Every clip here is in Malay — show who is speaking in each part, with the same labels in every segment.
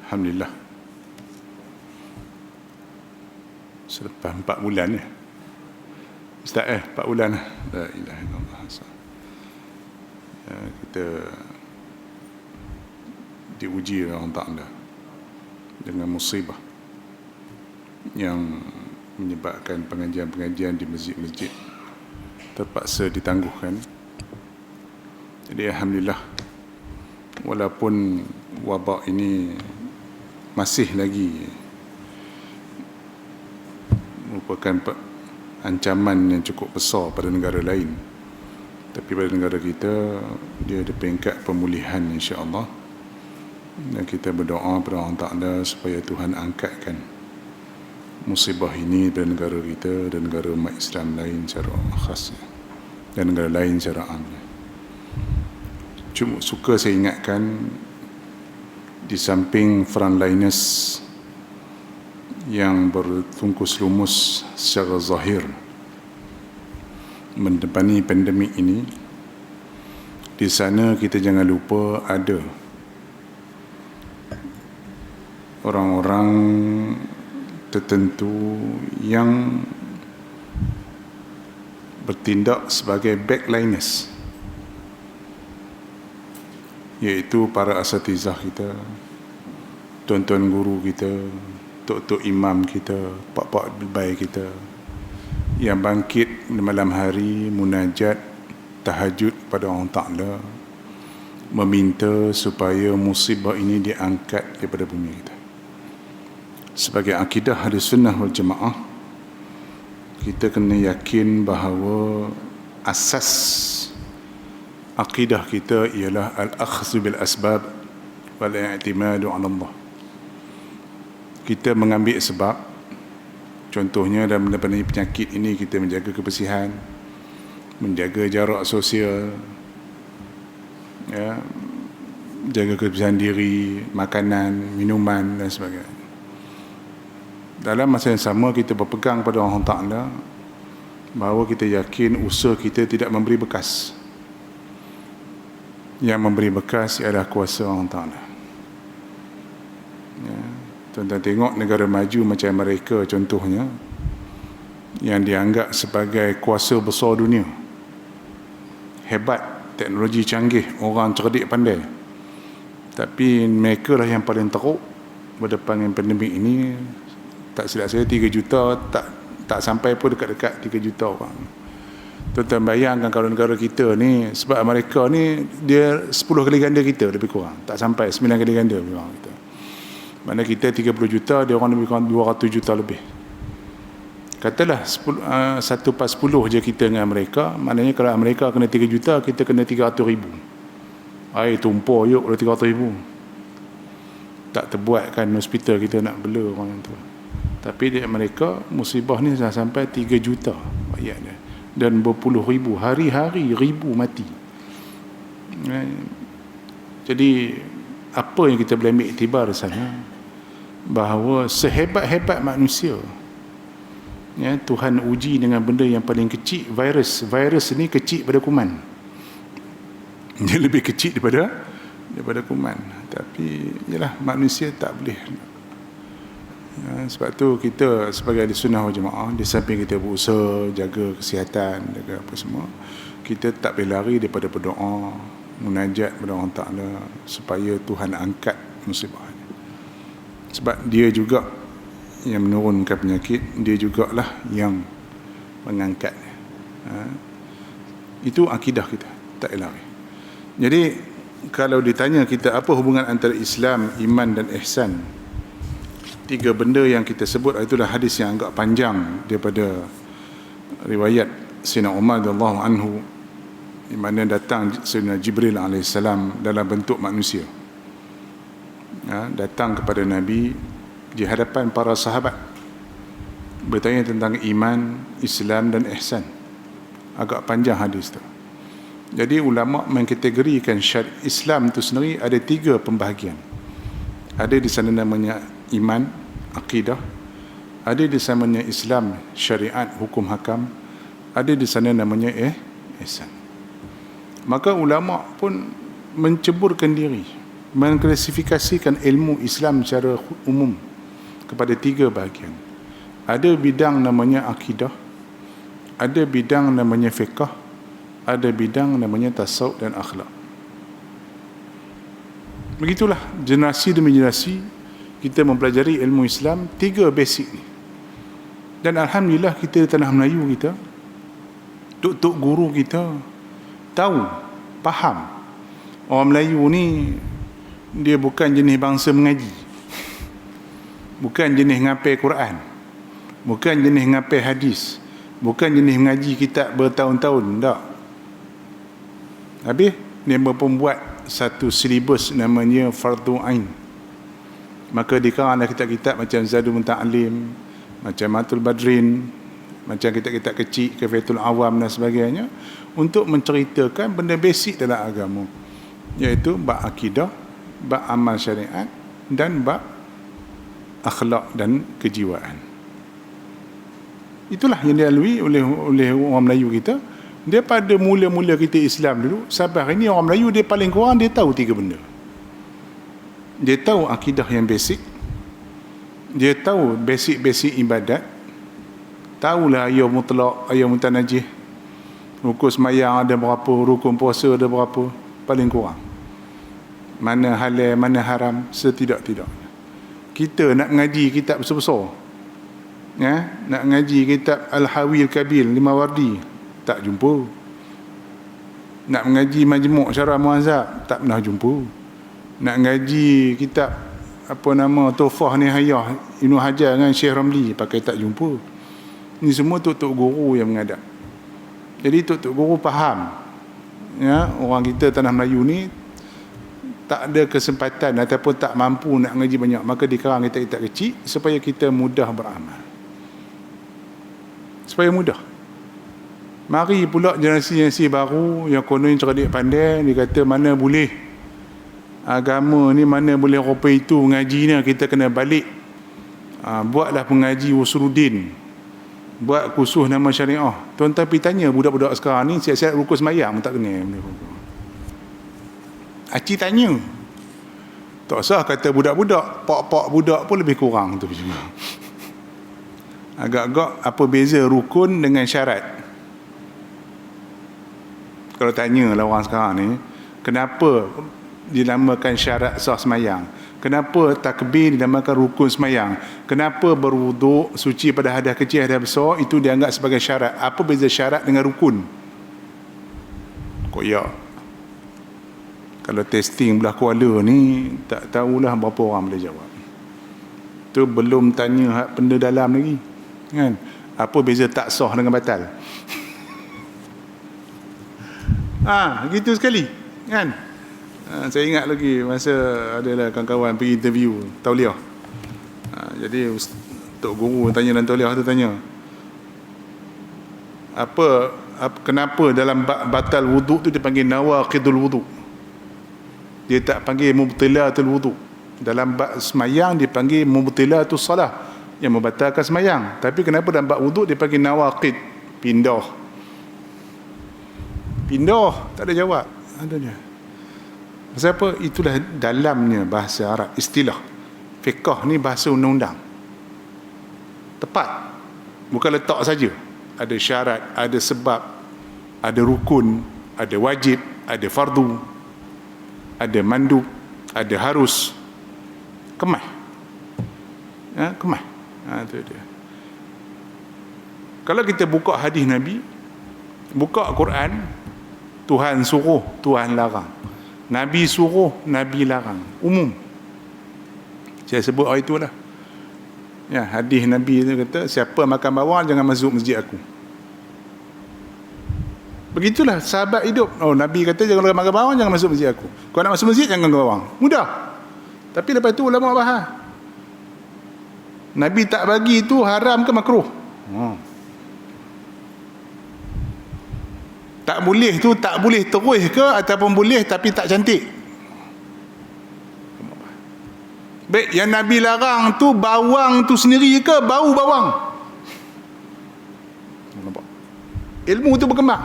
Speaker 1: Alhamdulillah. Selepas 4 bulan ya. Ustaz 4 bulan lah. La ilaha illallah. Kita diuji oleh Allah Ta'ala dengan musibah yang menyebabkan pengajian-pengajian di masjid-masjid terpaksa ditangguhkan. Jadi Alhamdulillah, walaupun wabak ini masih lagi merupakan ancaman yang cukup besar pada negara lain, tapi pada negara kita dia ada peringkat pemulihan insya-Allah, dan kita berdoa kepada Allah Ta'ala supaya Tuhan angkatkan musibah ini pada negara kita dan negara umat Islam lain secara khas dan negara lain secara amnya. Cuma suka saya ingatkan, di samping frontliners yang bertungkus lumus secara zahir mendepani pandemik ini, di sana kita jangan lupa ada orang-orang tertentu yang bertindak sebagai backliners, iaitu para asatizah kita, tuan-tuan guru kita, tok-tok imam kita, pak-pak baik kita, yang bangkit malam hari munajat tahajud pada Allah Ta'ala, meminta supaya musibah ini diangkat daripada bumi kita. Sebagai akidah Ahlus Sunnah wal Jamaah, kita kena yakin bahawa asas akidah kita ialah al-akhdhu bil asbab wal i'timadu 'ala Allah. Kita mengambil sebab. Contohnya dalam menangani penyakit ini, kita menjaga kebersihan, menjaga jarak sosial, ya, jaga kebersihan diri, makanan, minuman dan sebagainya. Dalam masa yang sama, kita berpegang pada Allah Ta'ala bahawa kita yakin usaha kita tidak memberi bekas. Yang memberi bekas ialah kuasa Allah Ta'ala. Ya. Tuan-tuan tengok negara maju macam Amerika contohnya, yang dianggap sebagai kuasa besar dunia, hebat, teknologi canggih, orang cerdik pandai, tapi mereka lah yang paling teruk berdepan dengan pandemik ini. Tak silap saya 3 juta, tak sampai pun dekat-dekat 3 juta orang. Tuan-tuan bayangkan kalau negara kita ni, sebab Amerika ni dia 10 kali ganda kita lebih kurang, tak sampai 9 kali ganda memang kita. Mana kita 30 juta, dia orang lebih kurang 200 juta lebih. Katalah 1/10 je kita dengan Amerika, maknanya kalau Amerika kena 3 juta, kita kena 300,000. Air tumpah yuk kalau 300,000. Tak terbuat kan hospital kita nak bela orang tu. Tapi di Amerika musibah ni dah sampai 3 juta rakyat dia, dan berpuluh ribu, hari-hari ribu mati. Jadi apa yang kita boleh ambil iktibar di sana, bahawa sehebat-hebat manusia, ya, Tuhan uji dengan benda yang paling kecil, virus ni kecil pada kuman. Dia lebih kecil daripada kuman. Tapi yalah, manusia tak boleh. Ya, sebab tu kita sebagai Ahli Sunnah wal Jamaah, di samping kita berusaha jaga kesihatan, jaga apa semua, kita tak boleh lari daripada berdoa, munajat kepada Allah Ta'ala supaya Tuhan angkat musibah ini. Sebab dia juga yang menurunkan penyakit, dia jugalah yang mengangkatnya. Itu akidah kita, tak lari. Jadi kalau ditanya kita apa hubungan antara Islam, iman dan ihsan, 3 benda yang kita sebut, itulah hadis yang agak panjang daripada riwayat Sayyidina Umar radhiyallahu anhu, di mana datang Sayyidina Jibril alaihissalam dalam bentuk manusia, ya, datang kepada Nabi di hadapan para sahabat, bertanya tentang iman, Islam dan ihsan. Agak panjang hadis tu. Jadi ulama mengkategorikan Islam itu sendiri ada 3 pembahagian. Ada di sana namanya iman, akidah, ada di sana namanya Islam, syariat, hukum hakam, ada di sana namanya ihsan. Maka ulama pun menceburkan diri, mengklasifikasikan ilmu Islam secara umum kepada 3 bahagian. Ada bidang namanya akidah, ada bidang namanya fiqh, ada bidang namanya tasawuf dan akhlak. Begitulah generasi demi generasi kita mempelajari ilmu Islam 3 basic ni. Dan alhamdulillah kita di tanah Melayu kita, tok-tok guru kita tahu, faham. Orang Melayu ni dia bukan jenis bangsa mengaji, bukan jenis ngapal Quran, bukan jenis ngapal hadis, bukan jenis mengaji kitab bertahun-tahun, tak. Habis dia membuat satu silibus namanya Fardu Ain. Maka dikaranglah kitab-kitab macam Zadul Muta'alim, macam Matul Badrin, macam kitab-kitab kecil, Kifayatul Awam dan sebagainya, untuk menceritakan benda basic dalam agama, iaitu bab akidah, bab amal syariat dan bab akhlak dan kejiwaan. Itulah yang dilalui oleh orang Melayu kita. Dia pada mula-mula kita Islam dulu sampai hari ni, orang Melayu dia paling kurang dia tahu 3 benda. Dia tahu akidah yang basic, dia tahu basic-basic ibadat, tahulah ayat mutlak, ayat mutanajih, rukun sembahyang ada berapa, rukun puasa ada berapa, paling kurang. Mana halal, mana haram, setidak-tidak. Kita nak ngaji kitab besar-besar, ya, nak ngaji kitab Al-Hawi Al-Kabir, 5 wardi, tak jumpa. Nak mengaji Majmu' Syarah Muazzab, tak pernah jumpa. Nak ngaji kitab apa nama Tuhfah Nihayah Ibnu Hajar dengan Syekh Ramli, pakai tak jumpa. Ini semua tok-tok guru yang mengadap. Jadi tok-tok guru faham, ya, orang kita tanah Melayu ni tak ada kesempatan ataupun tak mampu nak ngaji banyak, maka dikarang kitab-kitab kecil supaya kita mudah beramal, supaya mudah. Mari pula generasi-generasi baru yang konon cerdik pandai, dia kata mana boleh agama ni, mana boleh rupa itu ngaji ni, kita kena balik. Buatlah pengaji Usuluddin, buat kursus nama syariah. Tuan-tuan pergi tanya budak-budak sekarang ni, siap-siap rukun sembahyang tak kena. Acik tanya, tak usah kata budak-budak, pak-pak budak pun lebih kurang tu juga. Agak-agak apa beza rukun dengan syarat? Kalau tanyalah orang sekarang ni, kenapa dinamakan syarat sah semayang? Kenapa takbir dinamakan rukun semayang? Kenapa berwuduk, suci pada hadas kecil, hadas besar, itu dianggap sebagai syarat? Apa beza syarat dengan rukun? Koyak. Kalau testing belah Kuala ni, tak tahulah berapa orang boleh jawab. Tu belum tanya hak benda dalam lagi, kan? Apa beza tak sah dengan batal? Gitu sekali, kan? Saya ingat lagi masa adalah kawan-kawan pergi interview tauliah. Jadi tok guru tanya dalam tauliah tu, tanya kenapa dalam batal wuduk tu dipanggil nawaqidul wuduk, dia tak panggil mubtilatul wuduk. Dalam bab semayang dipanggil mubtilatus salah, yang membatalkan semayang. Tapi kenapa dalam bab wuduk dipanggil nawaqid, pindah, tak ada jawab. Adanya. Pasal apa? Itulah dalamnya bahasa Arab, istilah. Fiqh ni bahasa undang-undang. Tepat. Bukan letak saja. Ada syarat, ada sebab, ada rukun, ada wajib, ada fardu, ada mandub, ada harus. Kemah. Kemah. Itu dia. Kalau kita buka hadis Nabi, buka Quran, Tuhan suruh, Tuhan larang. Nabi suruh, Nabi larang. Umum. Saya sebut hari itulah. Ya, hadis Nabi itu kata, siapa makan bawang jangan masuk masjid aku. Begitulah sahabat hidup. Nabi kata jangan makan bawang jangan masuk masjid aku. Kau nak masuk masjid jangan makan bawang. Mudah. Tapi lepas tu ulama bahas. Nabi tak bagi itu haram ke makruh? Tak boleh tu tak boleh terus ke, ataupun boleh tapi tak cantik? Baik, yang Nabi larang tu bawang tu sendiri ke bau bawang? Ilmu tu berkembang.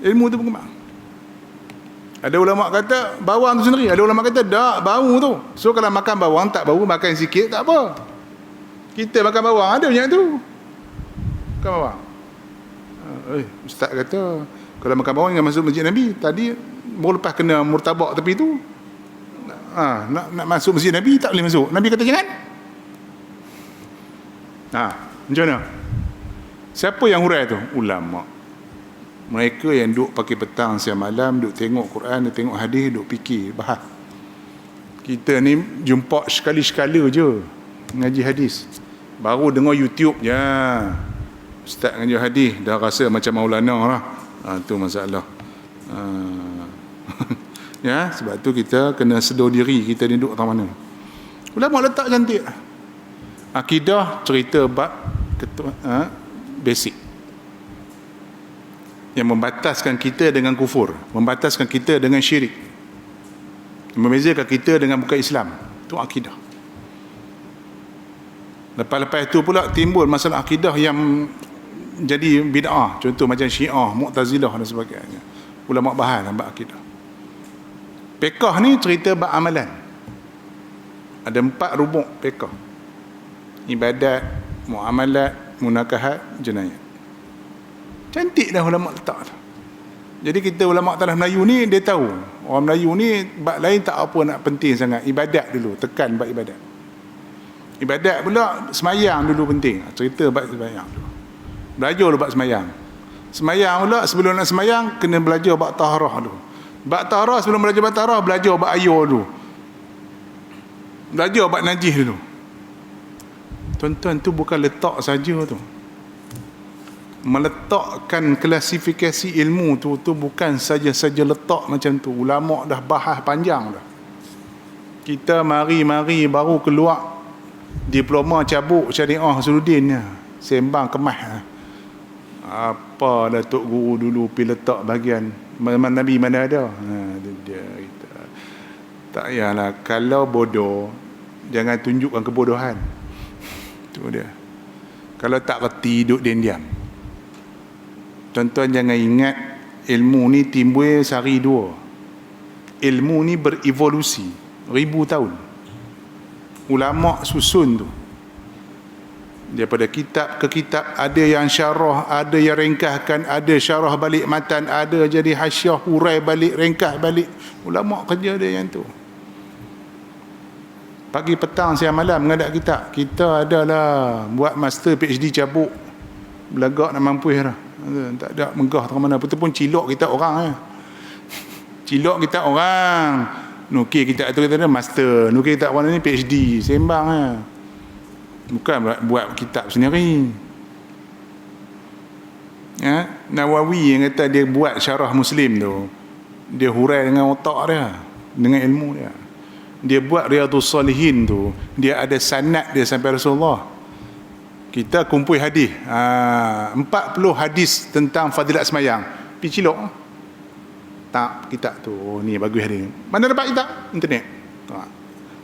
Speaker 1: ilmu tu berkembang. Ada ulama kata bawang tu sendiri, ada ulama kata tak, bau tu. So kalau makan bawang tak bau, makan sikit tak apa. Kita makan bawang ada macam tu. Makan bawang. Ustaz kata kalau makan bawang jangan masuk masjid Nabi. Tadi baru lepas kena murtabak tepi tu. Nak masuk masjid Nabi tak boleh masuk. Nabi kata jangan. Macam mana? Siapa yang hurai tu? Ulama. Mereka yang duduk pakai petang siang malam, duduk tengok Quran, duduk tengok hadis, duduk fikir, bahas. Kita ni jumpa sekali-sekala je ngaji hadis. Baru dengar YouTube je. Ustaz ngaji hadis dah rasa macam Maulana lah. Tu masalah. Ya, sebab tu kita kena sedar diri kita ni duduk kat mana. Ulama letak cantik. Akidah cerita bab basic. Yang membataskan kita dengan kufur, membataskan kita dengan syirik, membezakan kita dengan bukan Islam. Itu akidah. Lepas-lepas itu pula timbul masalah akidah yang jadi bid'ah. Contoh macam Syiah, Mu'tazilah dan sebagainya. Ulama bahas dalam bab akidah. Fiqh ni cerita bab amalan. Ada 4 rubuk fiqh. Ibadat, muamalat, munakahat, jenayat. Cantik dah ulama letak tu. Jadi kita ulama tanah Melayu ni dia tahu. Orang Melayu ni bab lain tak apa nak penting sangat. Ibadat dulu, tekan bab ibadat. Ibadat pula semayang dulu penting. Cerita bab semayang dulu. Belajar dulu bab semayang. Semayang pula sebelum nak semayang kena belajar bab taharah dulu. Bab taharah sebelum belajar bab taharah belajar bab ayur dulu. Belajar bab najis dulu. Tuan-tuan, tu bukan letak saja tu. Meletakkan klasifikasi ilmu tu bukan saja-saja letak macam tu. Ulama dah bahas panjang dah. Kita mari-mari baru keluar diploma cabuk syariah Suluddin, sembang kemas. Apa Datuk Guru dulu pergi letak bahagian Nabi mana ada. Dia tak payahlah. Kalau bodoh jangan tunjukkan kebodohan. Tu dia. Kalau tak reti duduk diam-diam. Tuan-tuan jangan ingat ilmu ni timbul sehari dua. Ilmu ni berevolusi 1000 tahun. Ulama susun tu. Daripada kitab ke kitab, ada yang syarah, ada yang ringkaskan, ada syarah balik matan, ada jadi hasyiah hurai balik, ringkas balik. Ulama kerja dia yang tu. Pagi petang siang malam mengadap kitab. Kita adalah buat master PhD cabuk. Belagak nak mampu dah. Tak ada megah terang mana. Betul pun cilok kita orang. Cilok kita orang. Nukir kita tu kita ada master. Nukir kita orang ni PhD. Sembang. Bukan buat kitab sendiri. Nawawi yang kata dia buat syarah Muslim tu, dia hurai dengan otak dia, dengan ilmu dia. Dia buat Riyadhus Salihin tu, dia ada sanad dia sampai Rasulullah. Kita kumpul hadis 40 hadis tentang fadilat semayang. Pergi cilok tak kitab tu. Ni bagus hadis. Mana dapat kitab? Internet.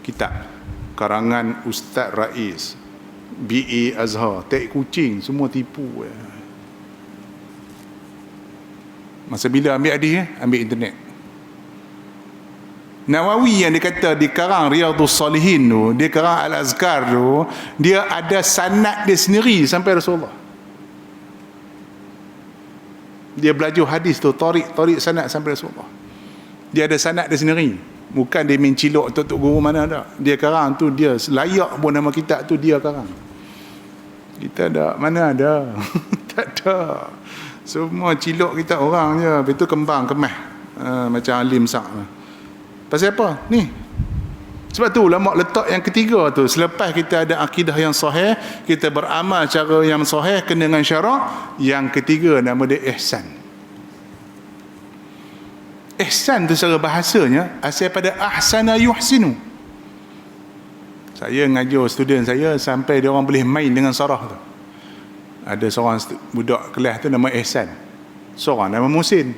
Speaker 1: Kitab karangan Ustaz Rais BA Azhar, Tek Kucing, semua tipu. Masa bila ambil hadis ambil internet. Nawawi yang dia kata di karang Riyadhus Salihin tu, dia karang Al-Azkar tu, dia ada sanad dia sendiri sampai Rasulullah. Dia belajar hadis tu, tarik sanad sampai Rasulullah. Dia ada sanad dia sendiri. Bukan dia main cilok Tok Guru mana ada. Dia karang tu, dia layak pun nama kitab tu dia karang. Kita ada, mana ada. Tak ada. Semua cilok kita orang je. Lepas tu kembang kemas macam alim sak. Pasal apa? Ni. Sebab tu ulama letak yang ketiga tu. Selepas kita ada akidah yang sahih, kita beramal cara yang sahih kena dengan syarak. Yang ketiga nama dia ihsan. Ihsan tu secara bahasanya asal pada ahsana yuhsinu. Saya ngajar student saya sampai dia orang boleh main dengan sarah tu. Ada seorang budak kelas tu nama Ihsan. Seorang nama Musin.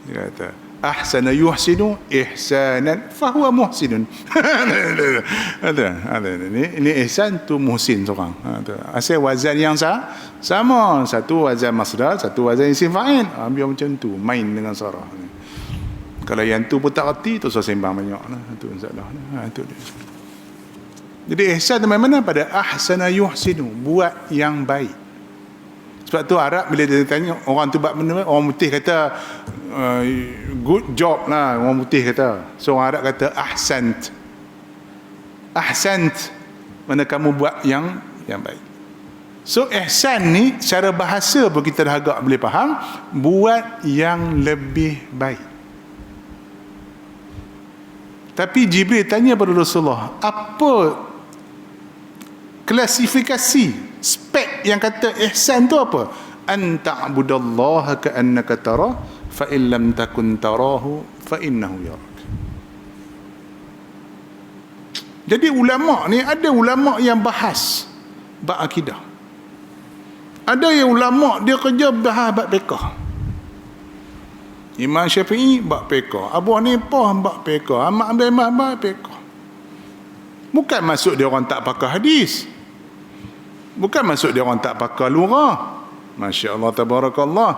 Speaker 1: Dia kata, ahsana yuhsinu ihsanan fahuwa muhsinun. Ini ihsan tu muhsin seorang. Asal wazan yang sama, satu wazan masdar, satu wazan isim fa'il. Biar macam tu, main dengan sarah. Kalau yang tu pun tak erti, tu saya sembang banyak lah. Itu masalah. Itu dia. Jadi ihsan tu mana? Pada ahsana yuhsinu, buat yang baik. Sebab tu Arab bila dia tanya orang tu buat benda, orang putih kata good job lah, orang putih kata. So orang Arab kata ahsant. Ahsant, mana kamu buat yang baik. So ihsan ni secara bahasa pun kita dah agak boleh faham, buat yang lebih baik. Tapi Jibril tanya pada Rasulullah, apa klasifikasi, spek yang kata ihsan tu apa? An ta'budallaha ka'annaka tarah fa in lam takun tarahu fa innahu yarak. Jadi ulama ni, ada ulama yang bahas bab akidah, ada yang ulama dia kerja bahas bab fiqh. Imam Syafi'i bab fiqh, Abu Hanifah bab fiqh, Ahmad bin Hanbal bab fiqh. Bukan maksud dia orang tak pakai hadis, bukan maksud dia orang tak pakai lurah. Masya Allah, tabarakallah.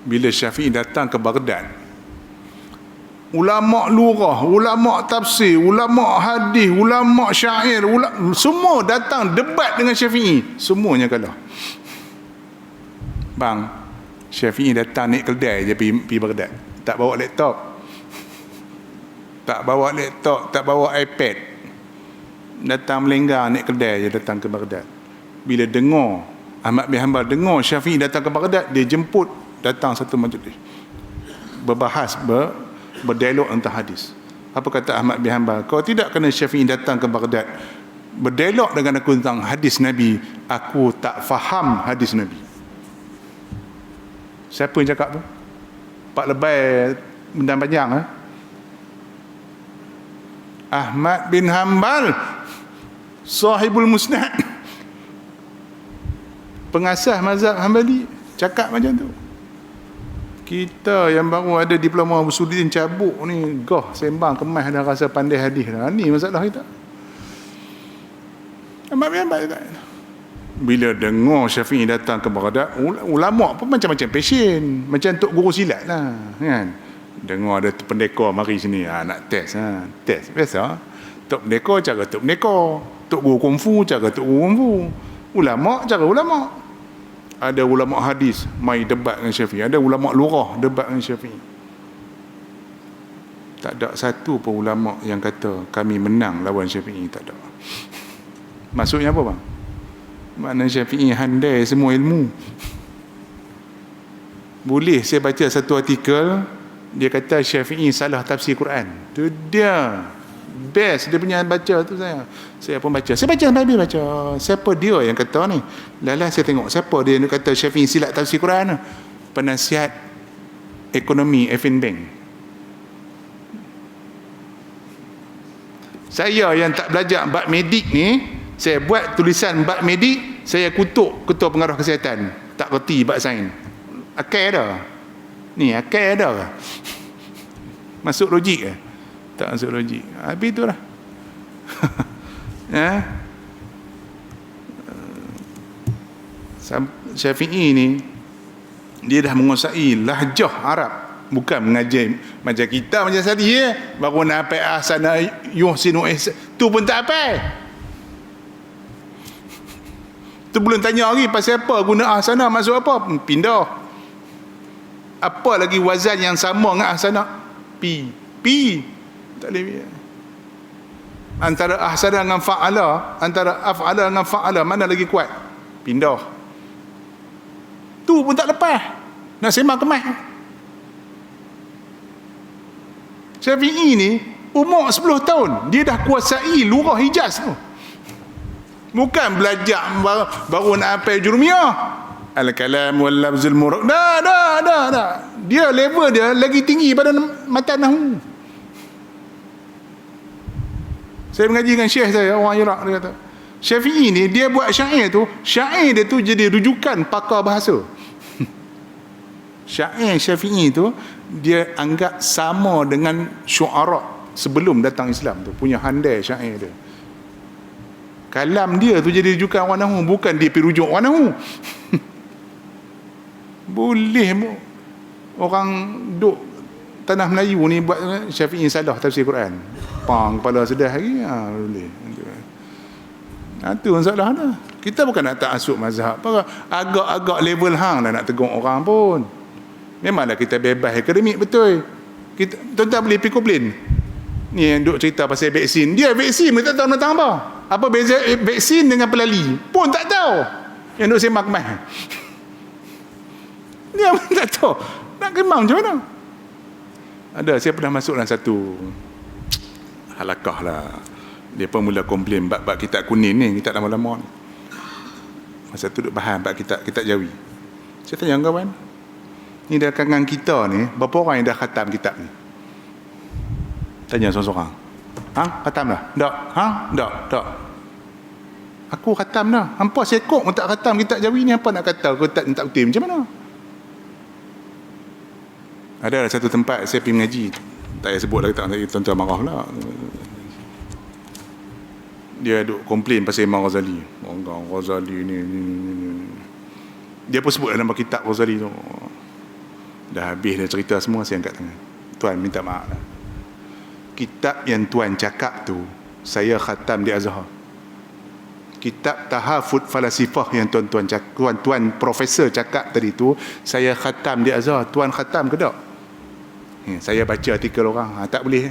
Speaker 1: Bila Syafi'i datang ke Baghdad, ulama lurah, ulama tafsir, ulama hadis, ulama syair, semua datang debat dengan Syafi'i, semuanya kalah. Bang, Syafi'i datang naik kedai je pergi Baghdad, tak bawa laptop, tak bawa laptop, tak bawa iPad, datang melenggar naik kedai je datang ke Baghdad. Bila dengar Ahmad bin Hanbal dengar Syafi'i datang ke Baghdad, dia jemput datang satu majlis, berbahas, berdialog tentang hadis. Apa kata Ahmad bin Hanbal? Kalau tidak kena Syafi'i datang ke Baghdad berdialog dengan aku tentang hadis Nabi, aku tak faham hadis Nabi. Siapa yang cakap tu? Pak Lebay benda panjang ha? Ahmad bin Hanbal, sahibul musnad, pengasas mazhab Hanbali, cakap macam tu. Kita yang baru ada diploma Usuluddin cabuk ni, gah sembang kemas dah rasa pandai hadis dah. Ni masalah kita. Ahmad bin Hanbal tak. Bila dengar Syafi'i datang ke Baghdad, ulama pun macam-macam passion, macam tok guru silat lah kan. Dengar ada pendekar mari sini, nak test test biasa. Tok pendekar cara tok pendekar, tok guru kungfu cara tok guru kungfu, ulama cara ulama. Ada ulama hadis mai debat dengan Syafi'i, ada ulama lurah debat dengan Syafi'i. Tak ada satu pun ulama yang kata kami menang lawan Syafi'i, tak ada. Maksudnya apa bang? Makna Syafi'i handai semua ilmu. Boleh saya baca satu artikel, dia kata Syafi'i salah tafsir Quran. Tu dia best dia punya baca tu. Saya pun baca, saya baca sampai habis baca. Siapa dia yang kata ni? Lala saya tengok siapa dia yang kata Syafi'i silap tafsir Quran. Penasihat ekonomi Effin Bank. Saya yang tak belajar bab medik ni, saya buat tulisan bab medik, saya kutuk ketua pengarah kesihatan, tak reti bab sains. Akal dah ni, akal dah masuk logik ke? Tak masuk logik. Habis tu lah. Syafi'i ni dia dah menguasai lahjah Arab, bukan mengajar macam kita macam tadi baru nak apa ahsana yuhsinu ihsan, tu pun tak apa. Tu belum tanya lagi pasal apa guna ahsana, maksud apa, pindah. Apa lagi wazan yang sama dengan ahsana? Pi tak boleh. Antara ahsana dengan fa'ala, antara af'ala dengan fa'ala, mana lagi kuat? Pindah. Tu pun tak lepas. Nak sembang kemas. Syafi'i ni umur 10 tahun, dia dah kuasai lurah Hijaz tu. Bukan belajar baru nak apa jurumiyah, al-kalam wal lafzul murad. Dah. Dia level dia lagi tinggi pada matan nahwu. Saya mengaji dengan syekh saya, orang Iraq, dia kata Syafi'i ni dia buat syair tu, syair dia tu jadi rujukan pakar bahasa. Syair Syafi'i tu dia anggap sama dengan syu'ara sebelum datang Islam tu, punya handai syair dia. Kalam dia tu jadi rujukan orang Nahu, bukan dia pergi rujuk orang Nahu. Boleh orang duk tanah Melayu ni buat Syafi'i salah tafsir Quran. Pang kepala sedah lagi. Boleh. Itu masalah dah. Kita bukan nak ta'assub mazhab. Agak-agak level hang dah nak tegur orang pun. Memanglah kita bebas akademik betul. Tuan-tuan boleh pergi komplain. Ni yang duk cerita pasal vaksin. Dia vaksin dia tak tahu tentang apa. Apa beza vaksin dengan pelali? Pun tak tahu. Yang duk sembang kemas. Dia pun tak tahu. Nak kemang macam mana? Ada, saya pernah masuk dalam satu halakah lah. Dia pun mula komplain bab kitab kuning ni, kitab lama-lama ni. Masa tu duk bahas bab kitab Jawi. Saya tanya kawan, ni dah kalangan kita ni, berapa orang yang dah khatam kitab ni? Tanya seorang-seorang. Hang khatam dah? Tak. Hang? Tak. Aku khatam dah. Hampa sekok pun tak khatam kitab Jawi ni, hampa nak kata aku tak betul macam mana? Ada satu tempat saya pergi mengaji, tak payah sebut lah, tuan-tuan marah lah. Dia duk komplain pasal Imam Ghazali. Orang Ghazali ni. Dia pun sebut dalam kitab Ghazali tu. Dah habis dah cerita semua, saya angkat tangan. Tuan minta maaf lah. Kitab yang tuan cakap tu saya khatam di Azhar. Kitab Tahafut Falasifah yang tuan profesor cakap tadi tu saya khatam di Azhar. Tuan khatam ke tak? Saya baca artikel orang. Tak boleh.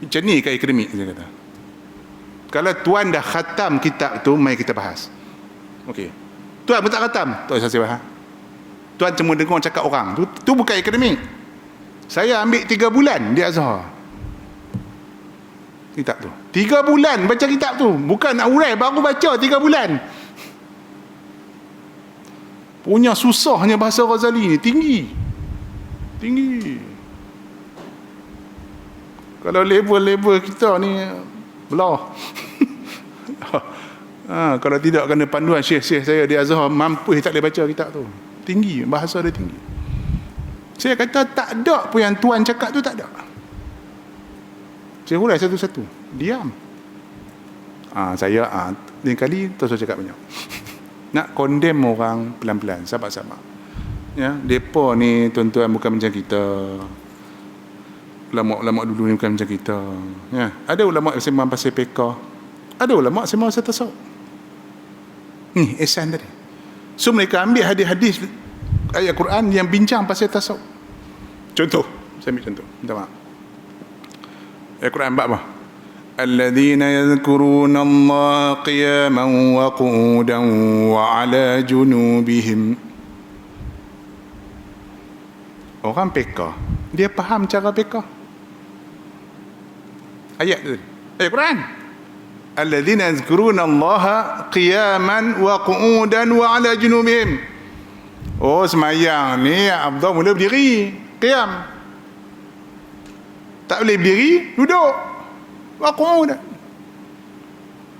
Speaker 1: Macam ni ke akademik, saya kata. Kalau tuan dah khatam kitab tu, mari kita bahas. Okey. Tuan pun tak khatam, tak usah saya bahas. Tuan cuma dengar cakap orang. Tu bukan akademik. Saya ambil 3 bulan di Azhar. Kitab tu. 3 bulan baca kitab tu. Bukan nak urai, baru baca 3 bulan. Punya susahnya bahasa Ghazali ni. Tinggi. Kalau level kita ni belah. Kalau tidak kena panduan syekh-syekh saya di Azhar, mampu tak boleh baca kitab tu. Tinggi, bahasa dia tinggi. Saya kata tak ada pun yang tuan cakap tu, tak ada. Saya urai satu-satu. Diam. Saya lain kali tak usah cakap banyak. Nak condemn orang pelan-pelan, sabar-sabar. Ya, depa ni tuan-tuan bukan macam kita. Ulama-ulama dulu ni bukan macam kita. Ya, ada ulama yang sembang pasal fiqh. Ada ulama sembang pasal tasawuf. Ni ihsan tadi. So mereka ambil hadis-hadis ayat Quran yang bincang pasal tasawuf. Contoh, saya ambil contoh. Minta maaf. Ayat Quran bab apa? Alladzina yadhkuruna Allah qiyaman wa qu'udan wa 'ala junubihim. Orang fiqh, dia faham cara fiqh. Ayat tu. Ayat Quran. Alladzina yadhkuruna Allah qiyaman wa qu'udan wa 'ala junubihim. Oh, semayang ni afdal mula berdiri, qiyam. Tak boleh berdiri, duduk. Wa qu'udan.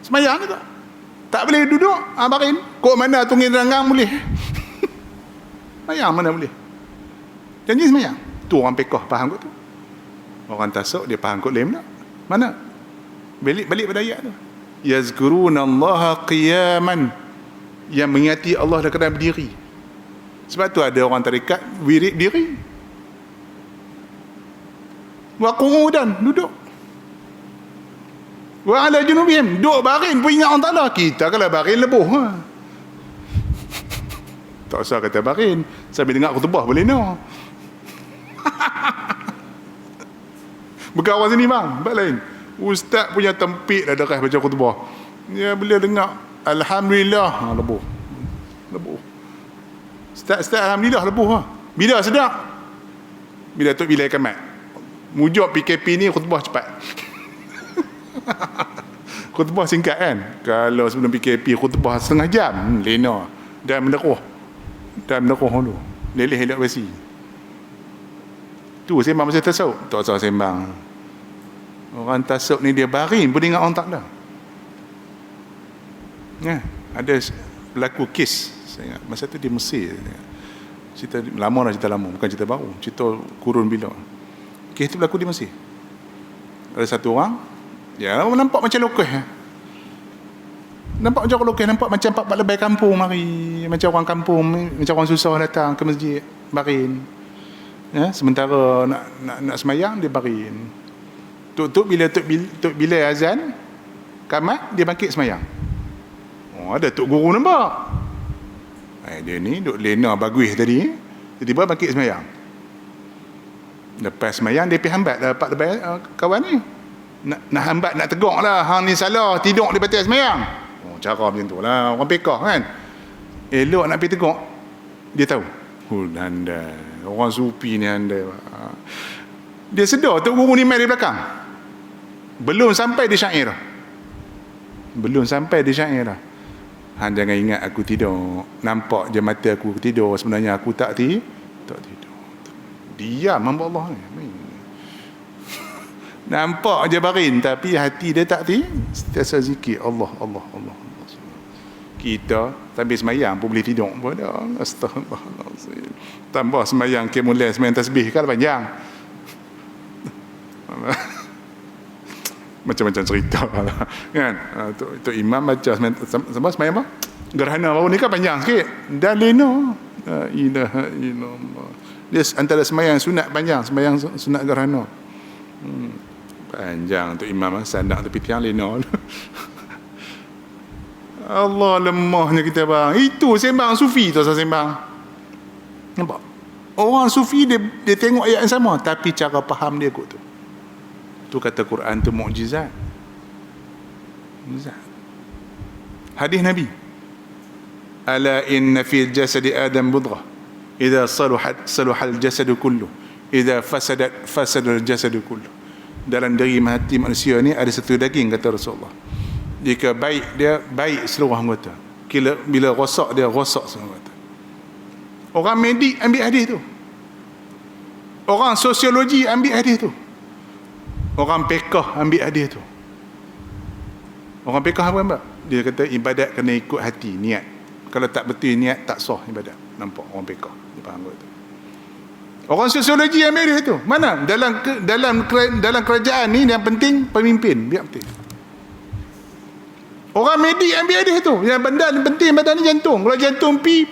Speaker 1: Semayang ke tak? Tak boleh duduk, baring. Kok mana tungin ranggang boleh? Semayang mana boleh? Janji semayang. Tu orang fiqh faham kot tu. Orang tasawuf dia faham kot lain tak? Mana? Balik pada ayat tu. Yazkuruna Allah qiyaman, yang mengingati Allah dalam keadaan berdiri. Sebab tu ada orang tarekat wirid diri. Wa qu'udan, duduk. Wa 'ala junubihim, duduk baring pun ingat Allah Taala. Kita kalau baring lebuh. Tak usah kata baring, sambil dengar khutbah boleh no. Berkawan sini bang, bab lain. Ustaz punya tempik dah deras baca khutbah. Dia bila dengar alhamdulillah, lebuh. Ustaz alhamdulillah lebuh. Bila sedap? Bila Tok Bilal Kamat. Mujub PKP ni khutbah cepat. Khutbah singkat kan. Kalau sebelum PKP khutbah setengah jam, lena dan menderuh dulu. Leleh elok basi. Tu sembang pasal tasawuf. Tak usah sembang. Orang tasawuf ni dia baring pun ingat orang Taala. Ya, ada berlaku kes saya ingat masa tu di Mesir. Cerita lama lah, cerita lama, bukan cerita baru, cerita kurun bila. Kes tu berlaku di Mesir. Ada satu orang, ya nampak macam lokal. Nampak macam orang lokal, nampak macam pak lebay kampung mari, macam orang kampung, macam orang susah datang ke masjid barin. Ya, sementara nak semayang dia barin. Tuk bila azan kamat dia bangkit semayang. Oh, ada tok guru nampak. Dia ni duk lena bagus tadi, tiba-tiba bangkit semayang. Lepas semayang dia pergi hambat dapat lebih kawan ni. Nak hambat, nak tegak lah, hang ni salah tidur di batas semayang. Oh, cara macam tu lah orang pekah kan. Elok nak pergi tegak, dia tahu. Anda orang sufi ni anda. Dia sedar tok guru ni mai di belakang. Belum sampai di syair. Han jangan ingat aku tidur. Nampak je mata aku tidur, sebenarnya aku tak tidur. Diam hamba Allah ni. Nampak je barin tapi hati dia tak sentiasa zikir Allah. Kita sambil semayang pun boleh tidur pun dah. Astagfirullahalazim. Tambah semayang mulai semayang tasbih kan panjang. Macam-macam cerita lah kan. Tok imam baca semayang apa? Gerhana baru ni kan panjang sikit. Dan lena. La ilaha illallah. Dia antara semayang sunat panjang, semayang sunat gerhana. Panjang Tok imam sandak tepi tiang lena. Allah, lemahnya kita bang. Itu sembang sufi tu, saya sembang. Nampak? Orang sufi dia tengok ayat yang sama tapi cara faham dia kot tu. Tu kata Quran tu mukjizat. Hadis Nabi. Ala inna fil jasadi Adam budghah. Idza saluhat al-jasadu kullu. Idza fasada al-jasadu kullu. Dalam diri hati manusia ni ada satu daging, kata Rasulullah. Jika baik dia baik seluruh anggota. Bila rosak dia rosak seluruh anggota. Orang medik ambil hadis tu. Orang sosiologi ambil hadis tu. Orang pekah ambil hadis tu. Orang pekah apa mbak? Dia kata ibadat kena ikut hati, niat. Kalau tak betul niat tak sah ibadat. Nampak orang pekah. Dia faham tu. Orang sosiologi ambil hadis tu. Mana? Dalam kerajaan ni yang penting pemimpin, biar penting. Orang medik ambil hadis tu. Yang benda penting badan ni jantung. Kalau jantung pi.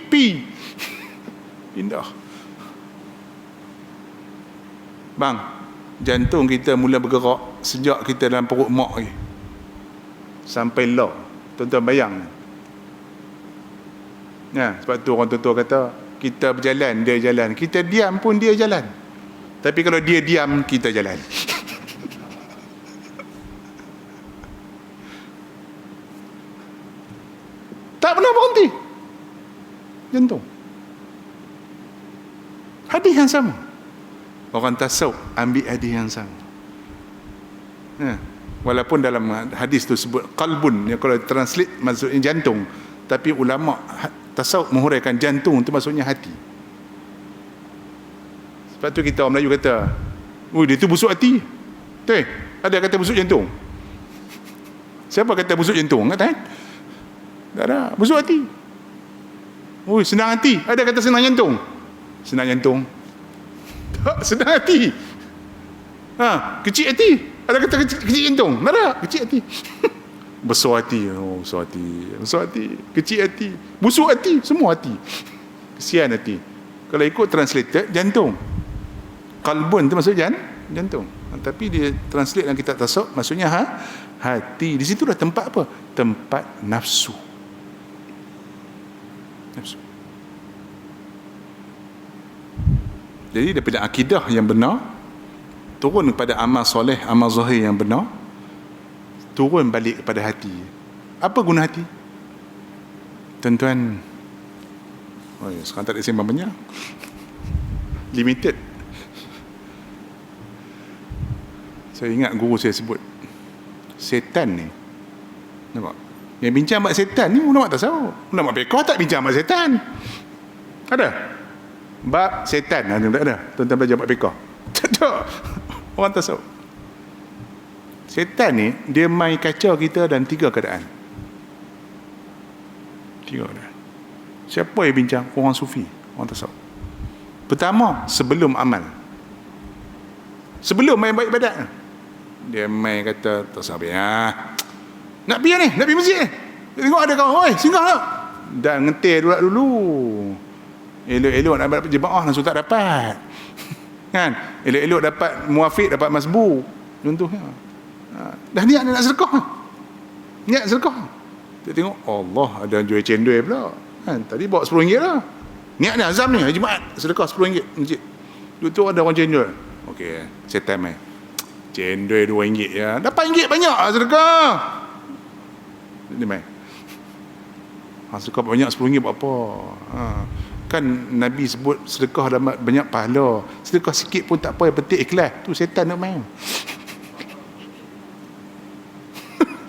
Speaker 1: Indah. Bang, jantung kita mula bergerak sejak kita dalam perut mak ni. Sampai lah. Tuan-tuan bayang. Ya, sebab tu orang tua kata, kita berjalan, dia jalan. Kita diam pun dia jalan. Tapi kalau dia diam, kita jalan. Tak pernah berhenti. Jantung. Hadis yang sama. Orang tasawuf ambil hadis yang sama. Walaupun dalam hadis tu sebut qalbun, yang kalau translate maksudnya jantung, tapi ulama tasawuf menghuraikan jantung tu maksudnya hati. Sebab tu kita orang Melayu kata, dia tu busuk hati. Ada kata busuk jantung? Siapa kata busuk jantung? Kata tak ada, busuk hati. Senang hati. Ada kata senang jantung? Senang jantung. Tak, senang hati. Kecil hati. Ada kata kecil jantung? Tak ada, kecil hati. Besar hati. Besar hati. Kecil hati. Busuk hati. Semua hati. Kesian hati. Kalau ikut translated, jantung. Qalbun tu maksud jantung. Tapi dia translate dalam kitab tasawuf, maksudnya hati. Di situ dah tempat apa? Tempat nafsu. Jadi daripada akidah yang benar turun kepada amal soleh, amal zahir yang benar, turun balik kepada hati. Apa guna hati? Tuan-tuan, sekarang tak ada sembang banyak, limited. Saya ingat guru saya sebut, setan ni, nampak? Yang bincang mak setan ni ulama tasawuf. Ulama fiqh tak bincang mak setan. Ada? Bab setan tak ada. Tuan-tuan belajar bab fiqh. Tak ada. Orang tasawuf. Setan ni dia main kacau kita dalam 3 keadaan. 3 keadaan. Siapa yang bincang? Orang sufi, orang tasawuf. Pertama, sebelum amal. Sebelum main baik ibadat. Dia main kata, tak sabar. Nak pergi ni, nak pergi masjid ni. Tengok ada kawan, oi, singgah tak? Dan ngetir dulu. Elok-elok nak dapat jemaah langsung tak dapat. Kan? Elok-elok dapat muafiq, dapat masbuk. Contohnya. Dah niat nak sedekah. Niat sedekah. Dia tengok, Allah, ada jual cendol pula. Kan? Tadi bawa RM10 lah. Niat ni azam ni, hari Jumaat, sedekah RM10 masjid. Tu ada orang cendol. Okey, setan main. Cendol RM2 ya. Dapat RM1 banyak lah sedekah. Dia main. Sedekah banyak RM10 buat apa? Kan Nabi sebut sedekah dapat banyak pahala. Sedekah sikit pun tak apa, yang penting ikhlas. Tu setan nak main.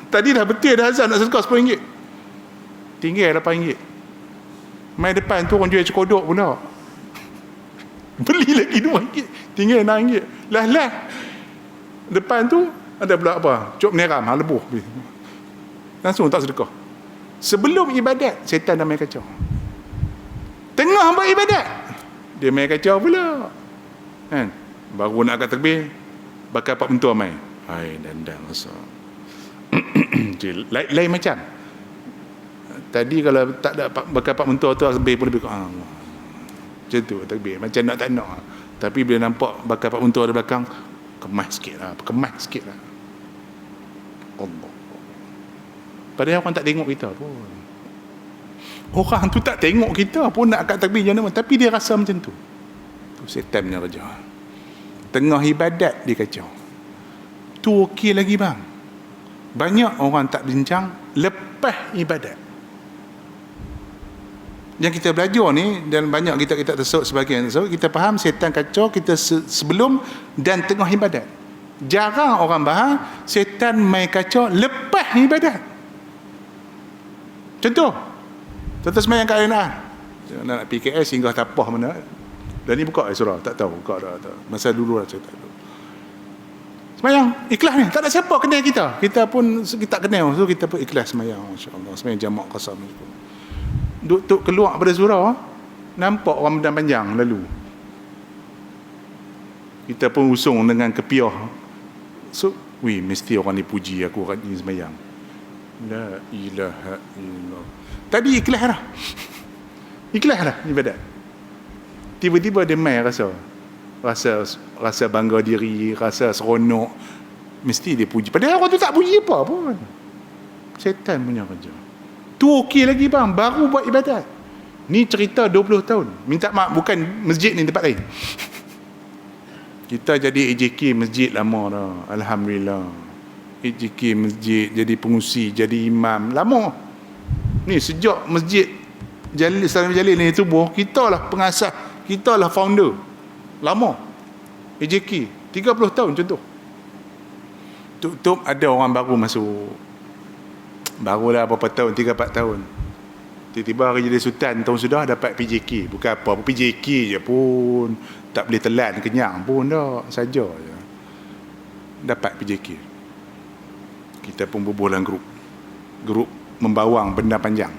Speaker 1: Tadi dah betul dah azan nak sedekah RM10. Tinggal RM8. Main depan tu orang jual cekodok pula. Beli lagi RM2. Tinggal RM6. Lah. Depan tu ada pula apa? Cuk meneram, lebuh. Langsung tak sedekah. Sebelum ibadat, setan dah main kacau. Tengah buat ibadat, dia main kacau pula. Kan? Baru nak angkat takbir, bakal pak mentua main. Hai, dandang rasa. Lain macam. Tadi kalau tak ada bakal pak mentua tu takbir pun lebih kurang. Macam tu takbir. Macam nak tak nak. Tapi bila nampak bakal pak mentua di belakang, kemas sikit lah. Allah. Padahal orang tak tengok kita pun. Orang tu tak tengok kita pun nak angkat takbir jangan, tapi dia rasa macam tu. Tu setan punya kerja. Tengah ibadat dia kacau. Tu okey lagi bang. Banyak orang tak bincang lepas ibadat. Yang kita belajar ni, dan banyak kita tersebut sebagian, so kita faham setan kacau kita sebelum dan tengah ibadat. Jarang orang faham setan main kacau lepas ibadat. Contoh sembahyang kat Arenaan, nak PKS singgah tapah mana, dan ni buka surah tak tahu, buka dah masa dulu lah saya tak tahu. Sembahyang ikhlas ni, tak ada siapa kenal kita pun kita tak kenal, so kita pun ikhlas sembahyang, masya-Allah, sembahyang jamak qasam. Duk keluar pada surau, nampak Ramadan panjang lalu. Kita pun usung dengan kepiah. So, mesti orang ni puji aku rajin sembahyang. La ilaha illallah. Tadi ikhlas dah. Ikhlas dah ibadat. Tiba-tiba dia main rasa bangga diri, rasa seronok. Mesti dia puji. Padahal orang tu tak puji apa pun. Setan punya kerja. Tu okey lagi bang, baru buat ibadat. Ni cerita 20 tahun. Minta maaf, bukan masjid ni, tempat lain. Kita jadi AJK masjid lama dah. Alhamdulillah. AJK masjid, jadi pengusi, jadi imam. Lama. Ni sejak masjid Salam Jalil ni tubuh, kita lah pengasas, kita lah founder. Lama. AJK 30 tahun contoh. Tutup ada orang baru masuk. Barulah berapa tahun, 3-4 tahun. Tiba-tiba hari jadi sultan tahun sudah dapat PJK. Bukan apa PJK je pun. Tak boleh telan, kenyang pun dah. Saja je. Dapat PJK. Kita pun berbual dalam grup membawang benda panjang.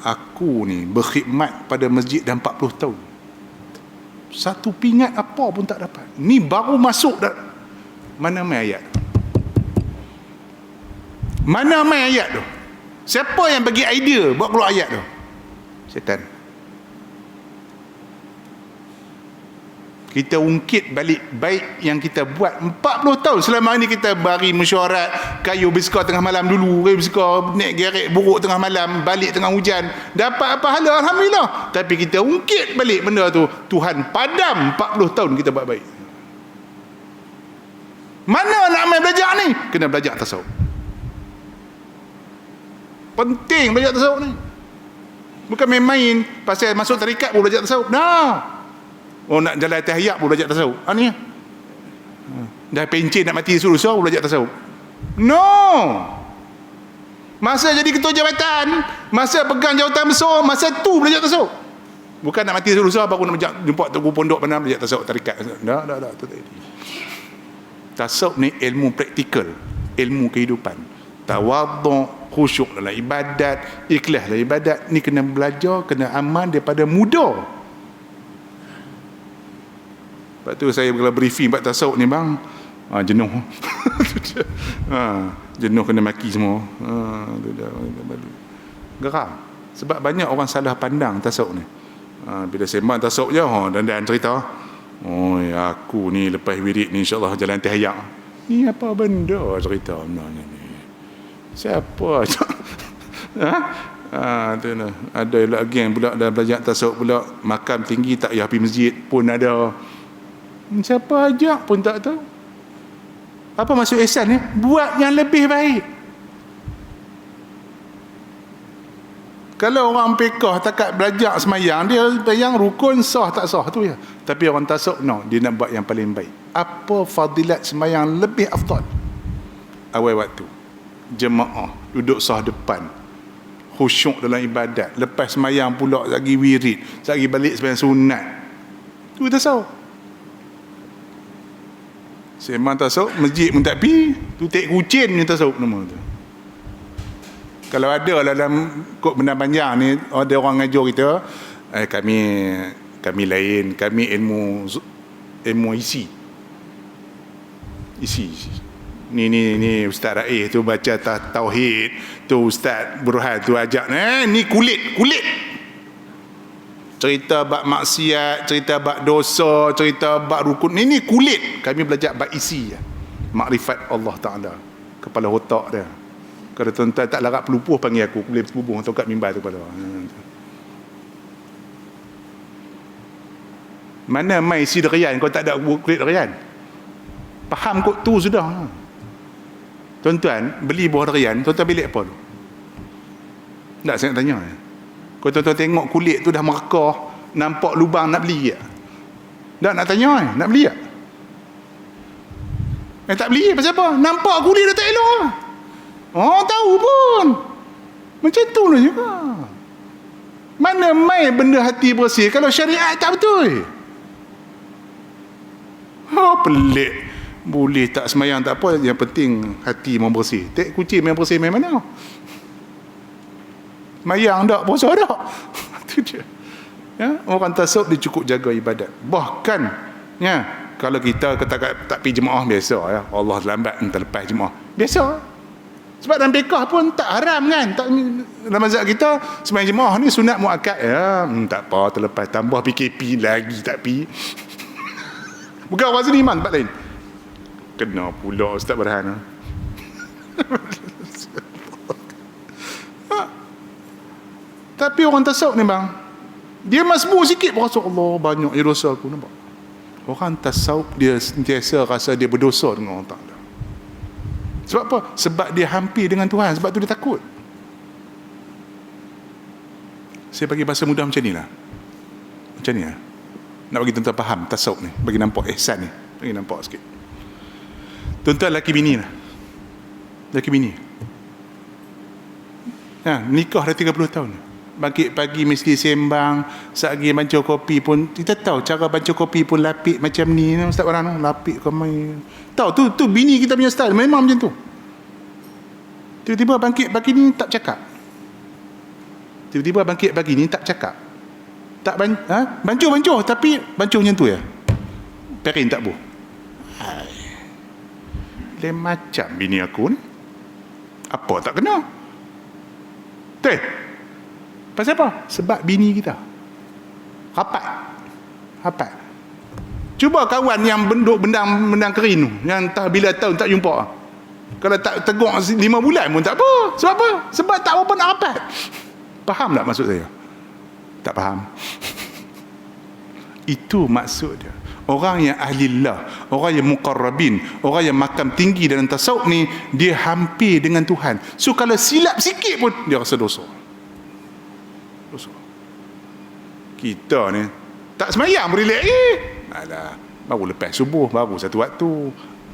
Speaker 1: Aku ni berkhidmat pada masjid dah 40 tahun. Satu pingat apa pun tak dapat. Ni baru masuk dah. Mana main ayat? Mana main ayat tu? Siapa yang bagi idea buat keluar ayat tu? Setan. Kita ungkit balik baik yang kita buat 40 tahun. Selama ni kita bari mesyuarat, kayu biskar tengah malam dulu, kayu biskar naik gerek buruk tengah malam, balik tengah hujan. Dapat apa hala? Alhamdulillah. Tapi kita ungkit balik benda tu. Tuhan padam 40 tahun kita buat baik. Mana nak main belajar ni? Kena belajar tasawuf. Penting belajar tasawuf ni. Bukan main-main pasal masuk tarikat pun belajar tasawuf. Nah. Oh, nak jalan tahiyat pun belajar tasawuf. Ni. Dah pencen nak mati suruh pun belajar tasawuf. No. Masa jadi ketua jabatan, masa pegang jawatan besar, masa tu belajar tasawuf. Bukan nak mati suruh baru nak jumpa tugu pondok mana belajar tasawuf tarikat. Dah. Tasawuf ni ilmu praktikal, ilmu kehidupan. tawaduk, khusyuk dalam ibadat, ikhlas dalam ibadat. Ni kena belajar, kena aman daripada muda. Lepas tu saya kalau briefing bab tasawuf ni bang, jenuh. Jenuh kena maki semua. Geram. Sebab banyak orang salah pandang tasawuf ni. Bila sembang tasawuf je, dan cerita, aku ni lepas wirid ni insyaAllah jalan tahiyyak. Ni apa benda cerita sebenarnya ni? Siapa? Tu lah. Ada lagi yang pula dah belajar tasawuf pula, makam tinggi tak payah pergi masjid pun ada. Siapa ajak pun tak tahu. Apa maksud ihsan ni? Buat yang lebih baik. Kalau orang pekah takat belajar semayang, dia bayang rukun sah tak sah tu ya. Tapi orang tasawuf dia nak buat yang paling baik. Apa fadilat semayang lebih afdal? Awal waktu, jemaah, duduk sah depan, khusyuk dalam ibadat, lepas semayang pula lagi wirid, lagi balik semayang sunat. Tu tasawuf. Sembang tasawuf, masjid pun tak pergi, tu tek kucing ni tasawuf nama tu. Kalau ada dalam kod benda panjang ni, ada orang ngajar kita, kami lain, kami ilmu isi. Ni Ustaz Raih tu baca tauhid, tu Ustaz Burhan tu ajak ni kulit. Cerita bab maksiat, cerita bab dosa, cerita bab rukun. Ini kulit. Kami belajar bab isi. Makrifat Allah Ta'ala. Kepala otak dia. Kalau tuan-tuan tak larat pelupuh, panggil aku. Boleh pelupuh atau kat mimbar tu kepala. Mana mai isi derian kau tak ada kulit derian? Faham kot tu sudah. Tuan-tuan, beli buah derian, tuan-tuan bilik apa tu? Tak, saya nak tanya. Kalau tuan-tuan tengok kulit tu dah merekah, nampak lubang, nak beli tak? Tak, nak tanya nak beli tak? Tak beli pasal apa? Nampak kulit dah tak elok. Tahu pun. Macam tu lah juga. Mana mai benda hati bersih kalau syariat tak betul? Pelik. Boleh tak semayang tak apa, yang penting hati mau bersih. Tek kucing yang bersih main mana? Mayang tak, puasa tak. Itu dia. Ya, orang tasawuf dia cukup jaga ibadat. Bahkan kalau kita tak pergi jemaah biasa ya, Allah lambat entah lepas jemaah. Biasa. Sebab dalam bekah pun tak haram kan. Dalam mazhab kita sembahyang jemaah ni sunat muakkad ya. Tak apa, terlepas tambah PKP lagi tak pergi. Bukan orang sini iman tempat lain. Kena pula Ustaz Burhan. Tapi orang tasawuf ni bang, dia masbuk sikit pun rasa Allah banyak ya dosa aku, nampak? Orang tasawuf dia sentiasa rasa dia berdosa dengan Allah Ta'ala. Sebab apa? Sebab dia hampir dengan Tuhan, sebab tu dia takut. Saya bagi bahasa mudah macam ni lah. Macam ni lah. Nak bagi tuan-tuan faham tasawuf ni, bagi nampak ihsan ni, bagi nampak sikit. Tuan-tuan laki bini lah. Laki bini. Nikah dah 30 tahun. Bangkit pagi mesti sembang, satgi baca kopi pun kita tahu cara baca kopi pun lapik macam ni Ustaz Warana, lapik kau main. Tahu tu bini kita punya style memang macam tu. Tiba-tiba bangkit pagi ni tak cakap. Tiba-tiba bangkit pagi ni tak cakap. Tak bancuh tapi bancuh macam tu ya. Perin tak buh. Lain macam bini aku ni. Apa tak kena? Pasal apa? Sebab bini kita rapat. Cuba kawan yang bendang kerin tu, yang tak bila tahun tak jumpa, kalau tak tegur 5 bulan pun tak apa. Sebab apa? Sebab tak apa nak rapat. Faham tak maksud saya? Tak faham. Itu maksud dia. Orang yang ahlillah, orang yang muqarrabin, orang yang makam tinggi dalam tasawuf ni, dia hampir dengan Tuhan. So kalau silap sikit pun dia rasa dosa. Kita ni tak semayang berilek alah, baru lepas subuh, baru satu waktu,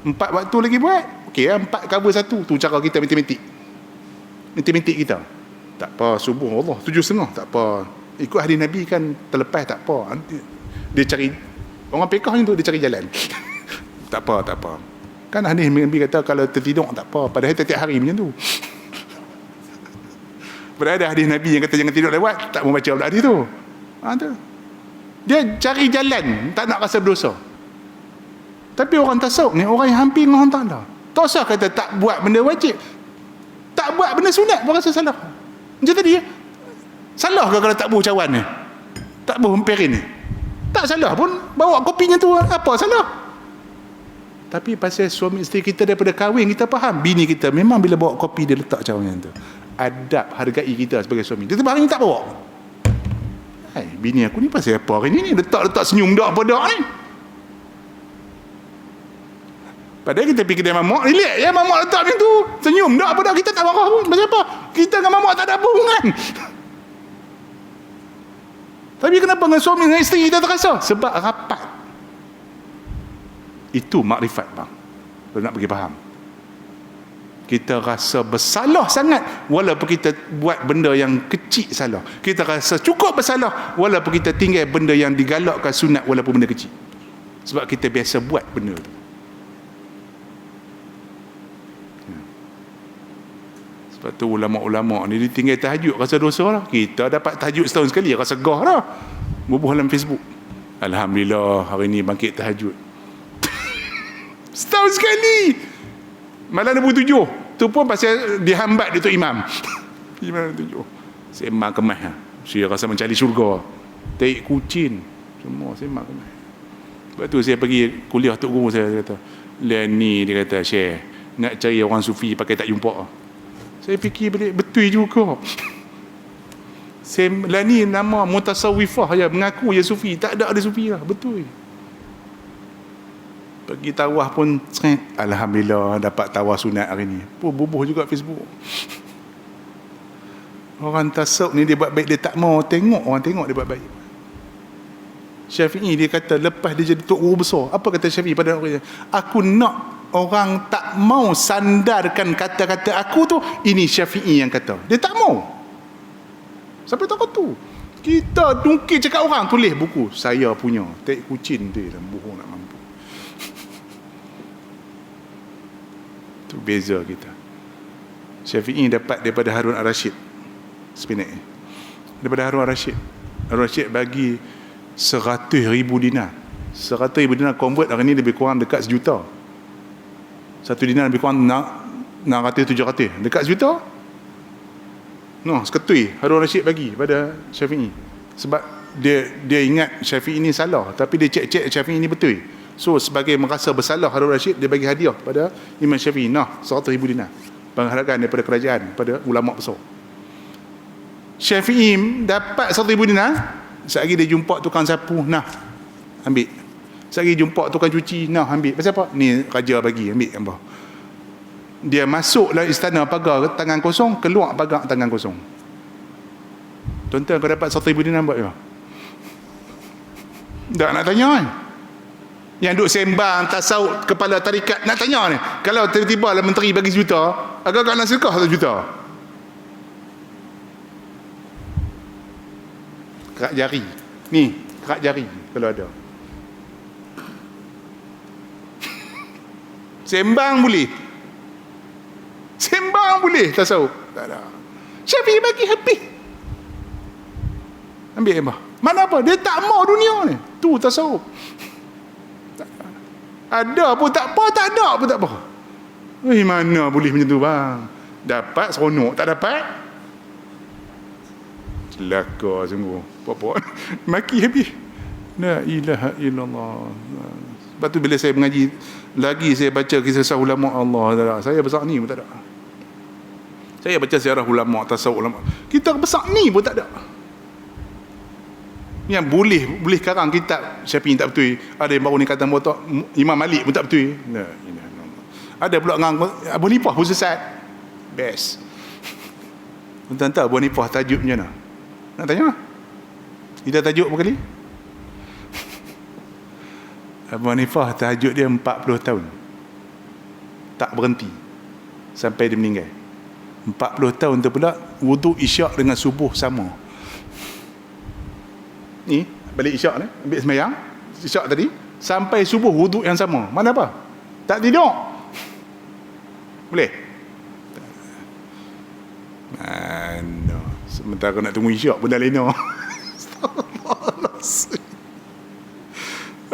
Speaker 1: 4 waktu lagi buat. Okey lah, 4 cover 1. Tu cara kita matematik kita. Tak apa, subuh Allah 7.30 tak apa. Ikut hadis Nabi kan terlepas tak apa. Dia cari orang pekah ni tu, dia cari jalan. tak apa. Kan hadis Nabi kata kalau tertidur tak apa. Padahal tiap hari macam tu. Padahal ada hadis Nabi yang kata jangan tidur lewat, tak mau baca hadis tu. Tu. Dia cari jalan, tak nak rasa berdosa. Tapi orang tasawuf ni, orang yang hampir dengan Allah Ta'ala. Tak usah kata tak buat benda wajib. Tak buat benda sunat pun rasa salah. Macam tadi, salah ke kalau tak buh cawan ni? Tak buh empirin ni? Tak salah pun, bawa kopinya tu, apa salah? Tapi pasal suami isteri kita daripada kahwin, kita faham. Bini kita memang bila bawa kopi, dia letak cawangan tu. Adab, hargai kita sebagai suami. Dia hari ni tak bawa. Hai, bini aku ni pasal apa hari ni? Letak-letak senyum dak apa dak ni? Padahal kita pergi kedai mamak, relax ya, mamak letak macam tu. Senyum dak apa dak, kita tak marah pun. Pasal apa? Kita dengan mamak tak ada apa hubungan. Tapi kenapa dengan suami dengan isteri kita terasa? Sebab rapat. Itu makrifat bang. Kalau nak pergi faham. Kita rasa bersalah sangat walaupun kita buat benda yang kecil salah. Kita rasa cukup bersalah walaupun kita tinggal benda yang digalakkan sunat walaupun benda kecil. Sebab kita biasa buat benda tu. Sebab tu ulama-ulama ni dia tinggal tahajud rasa dosa lah. Kita dapat tahajud setahun sekali rasa gah lah. Bubuh dalam Facebook. Alhamdulillah hari ni bangkit tahajud. Setahun sekali. Malam 27. Tu pun pasal dihambat dia tu imam. Imam 27. Sembang kemas lah. Saya rasa mencari syurga. Taik kucing. Semua sembang kemas. Sebab tu saya pergi kuliah Tok Guru saya kata. Ni dia kata, Syekh, nak cari orang sufi pakai tak jumpa. Saya fikir balik, betul juga. Ni nama mutasawwifah ya, mengaku je sufi. Tak ada sufi lah. Betul. Pergi tawah pun alhamdulillah dapat tawah sunat hari ni. Pun bubuh juga Facebook. Orang tasawuf ni dia buat baik, dia tak mau tengok orang tengok dia buat baik. Syafi'i dia kata lepas dia jadi tok guru besar, apa kata Syafi'i pada orang? Aku nak orang tak mau sandarkan kata-kata aku tu, ini Syafi'i yang kata. Dia tak mau. Sampai takut tu. Kita dungkir cakap orang, tulis buku saya punya. Tak kucing tu dalam buku nak mampu. Tu beza kita. Syafi'i dapat daripada Harun Ar-Rasyid sebenarnya. Daripada Harun Ar-Rasyid. Harun Ar-Rasyid bagi 100,000 dinar. 100,000 dinar convert hari ni lebih kurang dekat sejuta. 1 dinar lebih kurang 600-700. Dekat sejuta. No, seketui Harun Ar-Rasyid bagi pada Syafi'i. Sebab dia ingat Syafi'i ni salah, tapi dia cek Syafi'i ni betul. So sebagai merasa bersalah Harun Ar-Rasyid, dia bagi hadiah pada Imam Syafi'i, 100,000 dinar penghargaan daripada kerajaan pada ulama besar. Syafi'i dapat 100,000 dinar. Sekali dia jumpa tukang sapu, ambil. Sekali jumpa tukang cuci, ambil. Pasal apa? Ni raja bagi, ambil gambar. Dia masuk dalam istana pagar tangan kosong, keluar pagar tangan kosong. Tuan-tuan, kau dapat 100,000 dinar buat apa? Tak nak tanya kan? Yang duk sembang tasawuf kepala tarikat nak tanya ni, kalau tiba-tiba lah menteri bagi sejuta, agak-agak nak sedekah 1 juta. Kerak jari ni, kerak jari kalau ada. Sembang boleh tasawuf tak ada. Syafi'i bagi habis, ambil apa? Mana apa? Dia tak mau dunia ni. Tu tasawuf. Ada pun tak apa, tak ada pun tak apa. Mana boleh macam tu bang? Dapat seronok, tak dapat celaka sungguh. Apa-apa maki habis. La ilaha illallah. Sebab tu bila saya mengaji lagi, saya baca kisah ulama Allah, saya besar ni pun tak ada. Saya baca sejarah ulama, tasawuf ulama, kita besar ni pun tak ada. Yang boleh sekarang kitab Syafi'i tak betul. Ada yang baru ni kata botak Imam Malik pun tak betul. Ada pula dengan Abu Hanifah pun sesat. Best. Tuan-tuan tahu Abu Hanifah tajuk macam mana? Nak tanya? Kita tajuk berapa kali? Abu Hanifah tajuk dia 40 tahun. Tak berhenti sampai dia meninggal. 40 tahun tu pula wuduk isyak dengan subuh sama. Ni balik isyak ni, ambil sembahyang isyak tadi sampai subuh wuduk yang sama. Mana apa? Tak tidur. Boleh? Mana? Sementara nak tunggu isyak benda lena.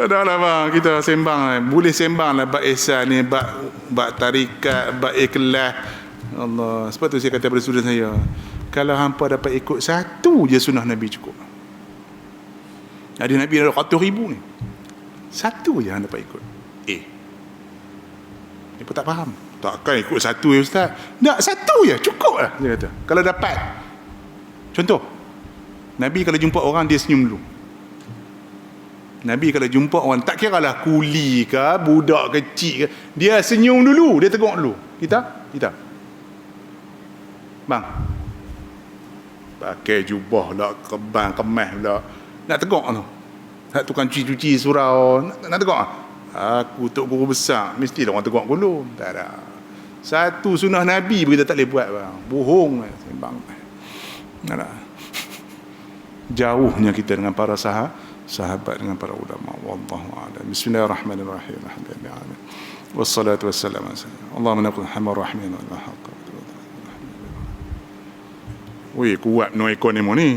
Speaker 1: Dah lah bang, kita sembang. Boleh sembang lah bab ihsan ni, bab tarikat, bab ikhlas. Allah. Sebab tu saya kata pada student saya, kalau hampa dapat ikut satu je sunnah Nabi cukup. Ada Nabi ada 100,000 ni. Satu je hang dapat ikut. Dia pun tak faham. Takkan ikut satu ya ustaz? Tak, satu je cukup lah dia kata. Kalau dapat. Contoh, Nabi kalau jumpa orang dia senyum dulu. Nabi kalau jumpa orang, tak kira lah kuli ke, budak kecil ke, dia senyum dulu, dia tengok dulu. Kita bang pakai jubah lah, kebang kemas lah, nak tengok tu, nak tukang cuci surau, nak tengok aku tok guru besar, mestilah orang tengok dulu. Tak ada. Satu sunnah Nabi kita tak boleh buat bang. Bohong sembang. Tak ada. Jauhnya kita dengan para sahabat, dengan para ulama. Wallahu a'lam. Bismillahirrahmanirrahim. Alhamdulillah. Wassalatu wassalamu ala sayyidina. Allahumma naqul hamar rahmin wa la haqqa. Wih, kuat no ekonomi ni.